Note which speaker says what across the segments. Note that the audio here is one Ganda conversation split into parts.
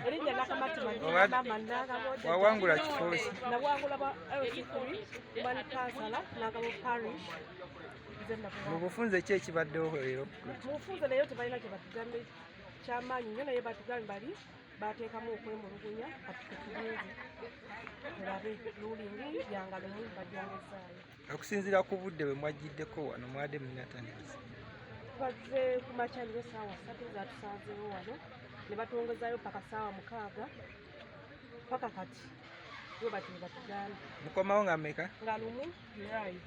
Speaker 1: erinnya Nakamattima mama Nakaboja
Speaker 2: wawangula kifoosi
Speaker 1: nawangula ba LC3 Mani Kansala Nakabo Parish
Speaker 2: mu bufunze ki ekibaddewo leero
Speaker 1: mu bufunze leero tebalina kye batugambe kyamaanyi nnyo naye batugambe bali bateekamu okwemulugunya katutugenze tulabe lulingi lyanga lumu balyongezaayo
Speaker 2: okusinziira ku budde bwe mwajjiddeko wano mwadde munataniriza
Speaker 1: twaze ku makyaliro essaawa 3 zatusanzeewo wano ne batwongezaayo paka ssaawa 6 paka kati bwe bati batugambe
Speaker 2: mukomawo nga mmeka
Speaker 1: nga lumu live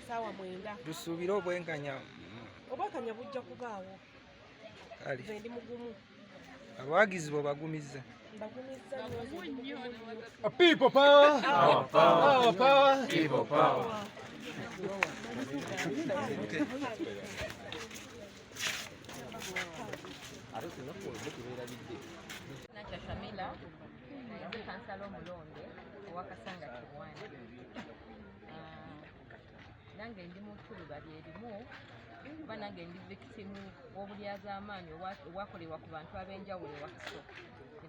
Speaker 1: ssaawa 9
Speaker 2: lusuubire obwenkanya
Speaker 1: bujja kubaawo nze ndi mugumu
Speaker 2: abawagizi bwe bagumizza
Speaker 3: People power! Our power! Our power!
Speaker 4: People power!
Speaker 5: Nacha Shamila, nze kansala omulonde ow'Akasanga Kiwanda. Nange ndi mu ttuluba lyerimu kuba nange ndi victimu w'obulyazaamaanyi obwakolebwa ku bantu ab'enjawulo ewakiso.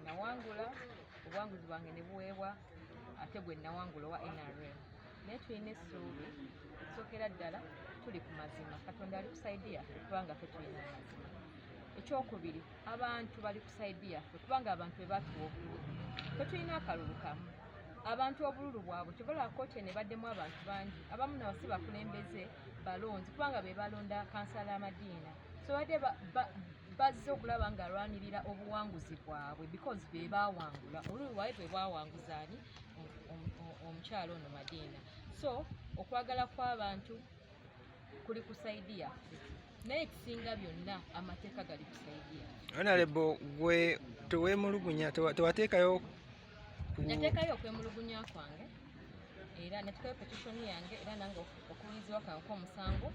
Speaker 5: Nawangula obuwanguzi bwange ne buweebwa ate gwe nawangula owa NRM. Naye tulina essuubi okusookera ddala tuli ku mazima. Katonda ali ku sayidi yaffe kubanga ffe tulina amazima. Ekyokubiri, abantu bali ku sayidi yaffe kubanga abantu be batuwa obululu. Tetulina akalulu kamu. Abantu obululu bwabwe kyobola kkooti ne baddemu abantu bangi. Abamu nabo si bakulembeze balonzi kubanga be balonda kansala Madiina. So badde bazze okulaba nga alwanirira obuwanguzi bwabwe because be baawangula. Olulu lwaye bwe baawanguza ani omukyalo ono Madiina. So okwagala kw'abantu kuli ku sayidi yaffe. Naye ekisinga byonna amateeka gali ku sayidi yaffe.
Speaker 2: Honorable gwe teweemulugunya tewateekayo
Speaker 5: nateekayo okwemulugunya kwange era nateekayo petition yange era nange okuwulizibwa kange kw'omusango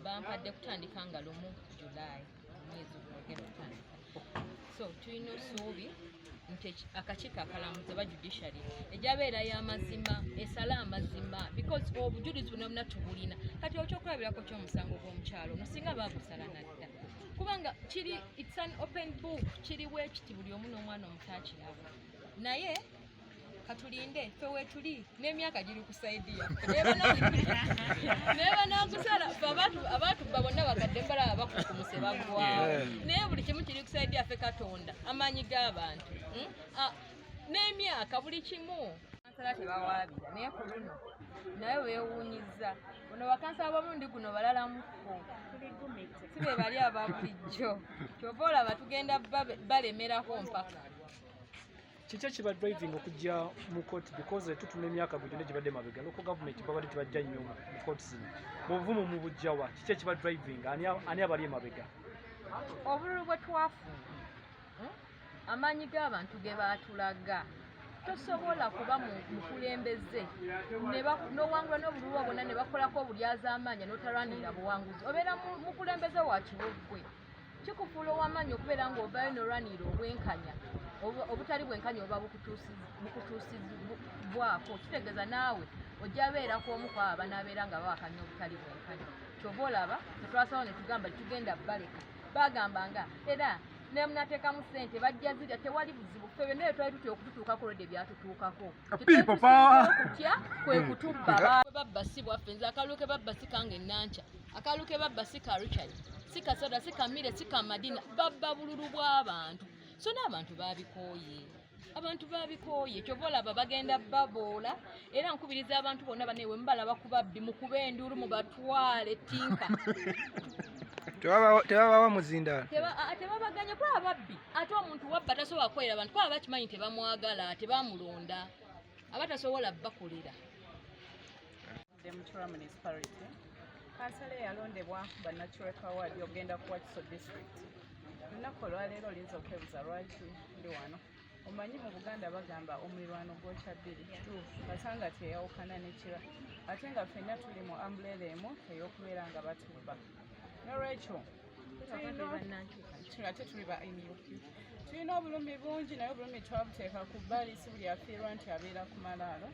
Speaker 5: bampadde kutandika nga 1 July omwezi gwogenda okutandika. So tulina essuubi nti akakiiko akalamuzi aba judiciary egyabeera y'amazima esala amazima because obujulizi bonna tubulina kati okyokulabirako ky'omusango gw'omukyalo ono singa baagusala nadda kubanga kiri it's an open book kiriwo ekiti buli omu n'omwana omuto akiraba naye katulinde ffe weetuli n'emyaka giri ku sayidi yaffe naye banaagusala ffe abaatubba bonna bagadde mbalaba bakukumuse baggwawo naye buli kimu kiri ku sayidi yaffe Katonda amaanyi g'abantu n'emyaka buli kimu kansala tebawaabira naye ku luno naye weewuunyizza buno bakansala b'omulundi guno balalamuko si be bali aba bulijjo kyova olaba tugenda balemerako mpaka.
Speaker 3: Kiki kiba driving okujja mu court because tutuna emyaka gye gibadde mabega local government babadde tebajja nnyo mu court zino muvumu mu bujjawa kiki kiba driving ani abali emabega
Speaker 5: obululu bwe twafuna amaanyi g'abantu ge baatulaga tosobola kuba mukulembeze n'owangula n'obululu bwonna ne bakolako obulyazaamaanyi n'otalwanirira buwanguzi obeera mukulembeze wa kiwuggwe kikufuula ow'amaanyi okubeera ng'ovaayo n'olwanirira obwenkanya obutali bwenkanya oba bukutuusibwako kitegeeza naawe ojja abeerako omu ku abo abanaabeera nga bawakanya obutali bwenkanya kyova olaba tetwasawo ne tugamba tugenda baleka bagambanga era ne munateekamu ssente bajja zirya tewali buzibu ffe byonna twali tutya okututuukako olwedde byatutuukako kutya kwe kutubba babba si bwaffe nze akalulu ke babba si kange Nanca akalulu ke babba si ka Richard si kasoda si kamire si kamadina babba bululu bw'abantu so n'abantu babikooye kyova olaba bagenda baboola era nkubiriza abantu bonna banewe mubalaba ku babbi mukuba enduulu mubatwale tinka
Speaker 2: tebabawa muzindaala
Speaker 5: tebabaganya kuba ababbi ate omuntu wabba tasobola kukolera abantu kuba bakimanyi tebamwagala tebamulonda aba tasobola bakolera.
Speaker 6: Kansala yalondebwa ba Natural Award ogenda ku Wakiso District. Olunaku olwaleero oyinza okwebuuza lwaki ndi wano. Omanyi mu Buganda bagamba omuliraano gwokya bbiri basanga teyawukana n'ekira ate nga ffenna tuli mu umbrella emu ey'okubeera nga batubba. Nolwekyo ate tuli ba NUP tulina obulumi bungi naye obulumi twabuteeka ku bbali si buli afiirwa nti abeera ku malaalo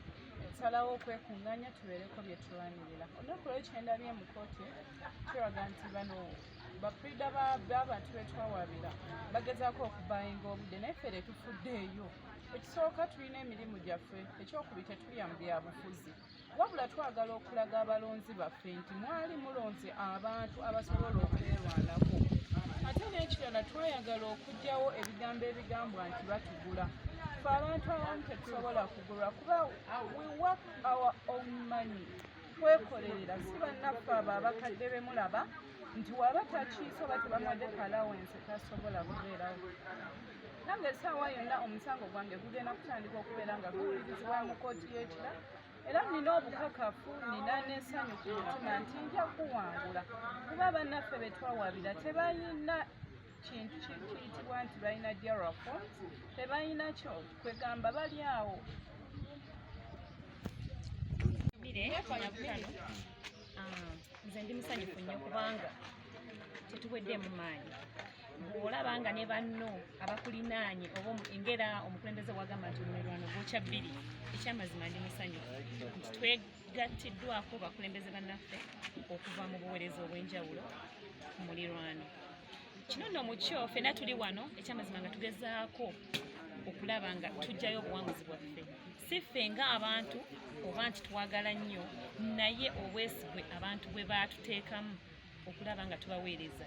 Speaker 6: salawo okwekuŋŋaanya tubeereko bye tulwanirira. Olunaku olw'ekyenda ly'emu kkooti kiraga nti bano baprida b'abantu betwawaabira bagezaako okubayinga obudde naye ffe tetufuddeeyo. Ekisooka tulina emirimu gyaffe, ekyokubiri tetulya mu byabufuzi wabula twagala okulaga abalonzi baffe nti mwali mulonze abantu abasobola okwerwanako. Ate n'ekirala twayagala okuggyawo ebigambo ebigambwa nti batugula. Ffe abantu abamu tetusobola kugulwa kuba we work our own money. Twekolerera si bannaffe abo abakadde be mulaba nti waba takiise oba tebamadde kalawensi tasobola kubeerawo. Nange essaawa yonna omusango gwange gugenda kutandika okubeera nga guwulirizibwa mu kooti y'ekira era nina obukakafu nina n'essanyu ku mutima nti nja kuwangula kuba bannaffe be twawaabira tebalina kintu kiyitibwa nti balina diaraphones tebalina kyo kwegamba bali awo.
Speaker 4: Nze ndi musanyufu nnyo kubanga tetuweddemu maanyi. Bw'olaba nga ne banno abakulinaanye oba engera omukulembeze wagamba nti omulirwano gwokya bbiri, ekyamazima ndi musanyufu nti twegattiddwako bakulembeze bannaffe okuva mu buweereza obw'enjawulo ku mulirwano. Kino nno mu kyo ffenna tuli wano ekyamazima nga tugezaako okulaba nga tuggyayo obuwanguzi bwaffe. Si ffe nga abantu oba nti twagala nnyo naye obwesigwe abantu bwe baatuteekamu okulaba nga tubaweereza.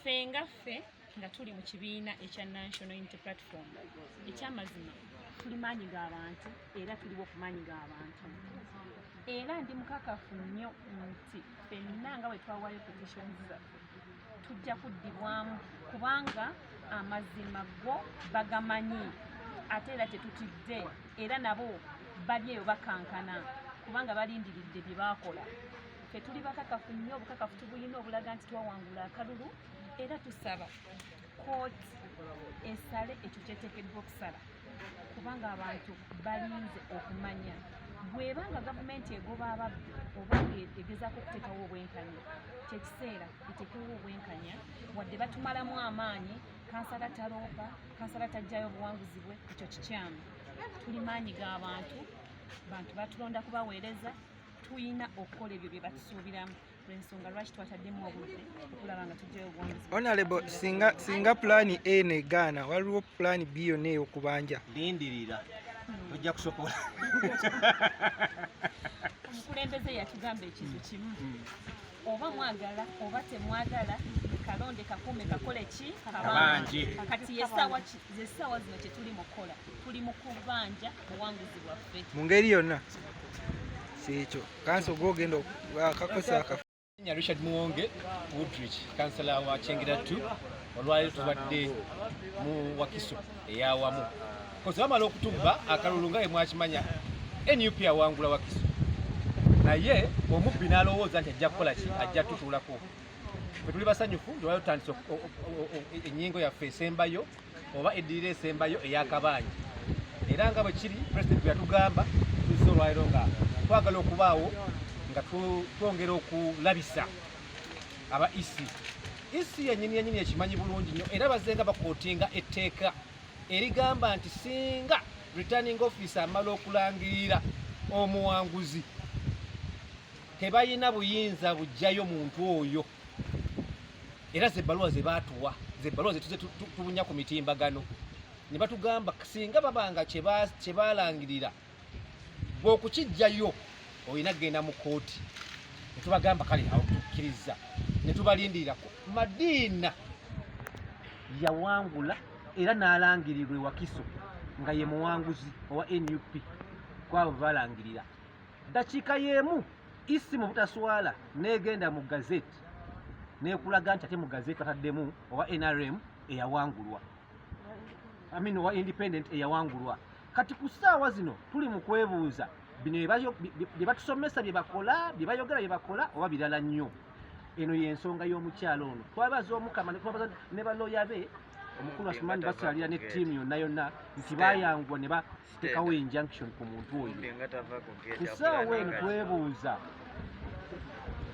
Speaker 4: Ffe nga ffe nga tuli mu kibiina ekya National Unity Platform ekyamazima tuli maanyi g'abantu era tuliwo ku maanyi g'abantu. Era ndi mukakafu nnyo nti ffenna nga bwe twawaayo petitions zaffe tujja kuddibwamu kubanga amazima go bagamanyi ate era tetutidde era nabo bali eyo bakankana kubanga balindiridde bye baakola. Ffe tuli bakakafu nnyo, obukakafu tubulina obulaga nti twawangula akalulu era tusaba kooti esale ekyo kyeteekeddwa okusala kubanga abantu balinze okumanya bw'ebanga gavumenti egoba ababbi oba egezaako okuteekawo obwenkanya kyekiseera eteekewo obwenkanya wadde batumalamu amaanyi kansala taloopa kansala tajjayo obuwanguzi bwe ekyo kikyamu. Tuli maanyi g'abantu, bantu batulonda kubaweereza, tuyina okukola ebyo bye batusuubiramu. Lw'ensonga lwaki twataddemu obudde okulaba nga tujjayo obuwanguzi.
Speaker 2: Honorable, singa pulaani A negaana waliwo pulaani B yonna ey'okubanja.
Speaker 7: Lindirira tojja kusobola.
Speaker 4: Omukulembeze yatugamba ekintu kimu, oba mwagala oba temwagala kalonde kakuume kakole ki kabanje. Kati essaawa zino kye tuli mu kukola, tuli mu kubanja buwanguzi bwaffe
Speaker 2: Mu ngeri yonna siekyo kanso gwogenda akakosa akafu.
Speaker 7: Richard Muwonge Woodridge, kansala wa Kyengera 2. Olwaleero tubadde mu Wakiso eyawamu. Kozi bamala okutubba akalulu nga mwakimanya NUP awangula Wakiso. Naye omubbi n'alowooza nti ajja kukola ki, ajja tutuulako. Ffe tuli basanyufu olwaleero tutandise ennyingo yaffe esembayo oba eddirira esembayo ey'akabanyi. Era nga bwe kiri Pulezidenti bwe yatugamba tuzze olwaleero nga twagala okubaawo nga twongera okulabisa aba EC yennyini ekimanyi bulungi nnyo era bazenga bakootinga etteeka erigamba nti singa returning officer amala okulangirira omuwanguzi tebayina buyinza bujjayo muntu oyo. Era zebbaluwa ze baatuwa zebbaluwa zetuze tubunya ku mitimbagano ne batugamba singa babanga kye baalangirira bw'okukijjayo olina kgenda mu kooti. Ne tubagamba kale awo tukkiriza ne tubalindirira. Madiina yawangula era n'alangirirwa Wakiso nga ye muwanguzi owa NUP kwabo balangirira. Dakiika y'emu isi mu butaswala n'egenda mu gazeti n'ekulaga nti ate mu gazeti bataddemu owa NRM eyawangulwa, owa Independent eyawangulwa. Kati ku ssaawa zino tuli mu kwebuuza bino bye batusomesa bye bakola, bye bayogera bye bakola oba birala nnyo. Eno y'ensonga y'omukyalo ono. Twabaza Omukama ne twabaza ne balooya be, omukulu Asumani basalira ne ttiimu yonna nti baayangwa ne bateekawo injunction ku muntu oyo. Ku ssaawa eno twebuuza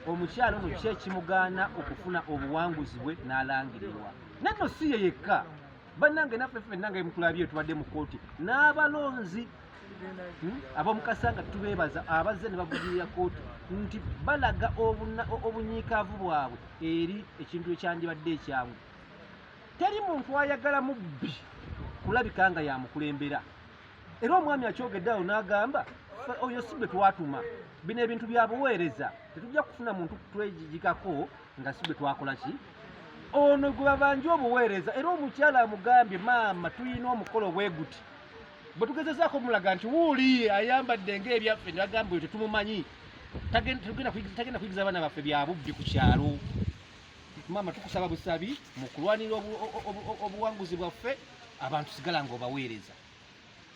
Speaker 7: omukyalo ono ki ekimugaana okufuna obuwanguzi bwe n'alangirirwa. Nenno si ye yekka, bannange naffe ffenna nga mutulabye tubadde mu kooti n'abalonzi ab'omukasanga tubeebaza abazze ne bavugirira kooti nti balaga obunyiikaavu bwabwe eri ekintu ekyandibadde ekyangu. Teri muntu ayagala mubbi kulabika nga yamukulembera. Era omwami akyogedde awo n'agamba oyo si bwe twatuma, bino ebintu bya buweereza, tetujja kufuna muntu twejijikako nga si bwe twakola ki. Ono gwe babanja obuweereza, era omukyala amugambye maama tulina omukolo bwe guti. Bwe tugezezaako omulaga nti wuuli ayambadde ng'ebyaffe ne bagamba oyo tetumumanyi, tagenda kuyigiza abaana baffe bya bubbi ku kyalo. Maama tukusaba busabi mu kulwanira obuwanguzi bwaffe, abantu sigala ng'obaweereza.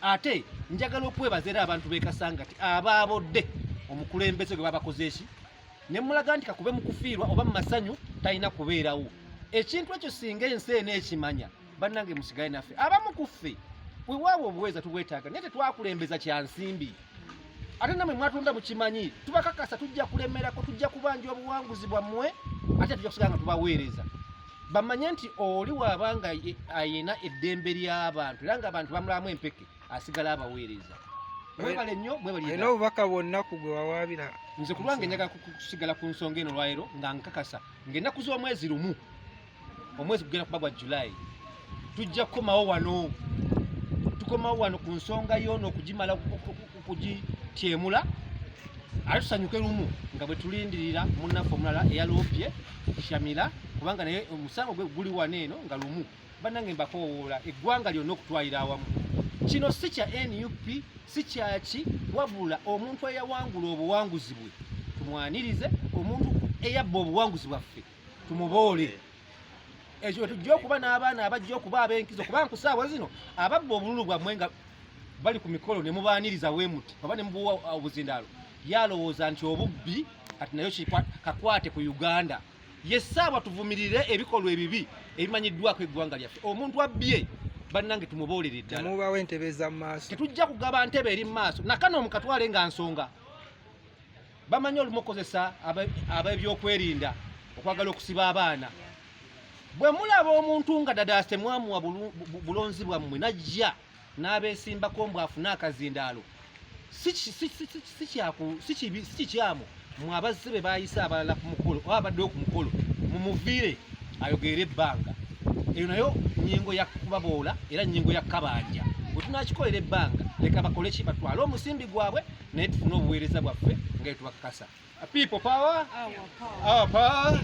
Speaker 7: Ate njagala okwebaza era abantu beekasanga nti abaabodde omukulembeze gwe babakoze eki ne mulaga nti kakube mu kufiirwa oba mu masanyu talina kubeerawo. Ekintu ekyo singa ensi eno ekimanya bannange musigale naffe. Abamu ku ffe weewaawo obuweereza tubwetaaga naye tetwakulembeza kya nsimbi. Ate namwe mwatunda mukimanyi tubakakasa tujja kulemerako, tujja kubanja obuwanguzi bwammwe ate tujja kusigala nga tubaweereza. Bamanye nti oli waabanga ayina eddembe ly'abantu era ng'abantu bamulamu empeke asigala abaweereza. Mwebale nnyo, mwebale
Speaker 2: era obubaka bwonna ku gwe wawaabira.
Speaker 7: Nze ku lwange njagala kusigala ku nsonga eno lwaleero nga nkakasa ng'ennaku z'omwezi lumu, omwezi gugenda kuba gwa Julayi, tujja kukomawo wano. Tukomawo wano ku nsonga y'ono okugimala okugityemula. Ate tusanyuke lumu nga bwe tulindirira munnaffe omulala eyaloopye Shamira, kubanga naye omusango gwe guli wano eno nga lumu. Bannange mbakoowoola eggwanga lyonna okutwalira awamu. Kino si kya NUP, si kyaki, wabula omuntu eyawangula obuwanguzi bwe tumwanirize, omuntu eyabba obuwanguzi bwaffe tumuboole. Ekyo tujja okuba n'abaana abajja okuba ab'enkizo, kubanga ku ssaawa zino ababba obululu bwammwe nga bali ku mikolo ne mubaaniriza bwe muti oba ne mubuwa obuzindaalo, yalowooza nti obubbi kati nayo kakwate ku Uganda. Ye ssaawa tuvumirire ebikolwa ebibi ebimanyiddwako eggwanga lyaffe. Omuntu abbye bannange tumuboolere ddala.
Speaker 2: Temubawo entebe ez'amu maaso.
Speaker 7: Tetujja kugaba ntebe eri mu maaso. Nakano mukatwale nga nsonga. Bamanyi olumu okozesa ab'ebyokwerinda okwagala okusiba abaana. Bwe mulaba omuntu nga dadaase mwamuwa bulonzi bwammwe najja n'abeesimbako mbu afune akazindaalo, si kikyamu mmwe abazze be baayisa abalala ku mukolo oba abaddewo ku mukolo mumuviire ayogere ebbanga. Eyo nayo nnyingo ya kubaboola era nnyingo ya kabanja. Bwe tunaakikolera ebbanga leka bakole ki, batwale omusimbi gwabwe naye tufune obuweereza bwaffe nga tubakakasa. People power, our power.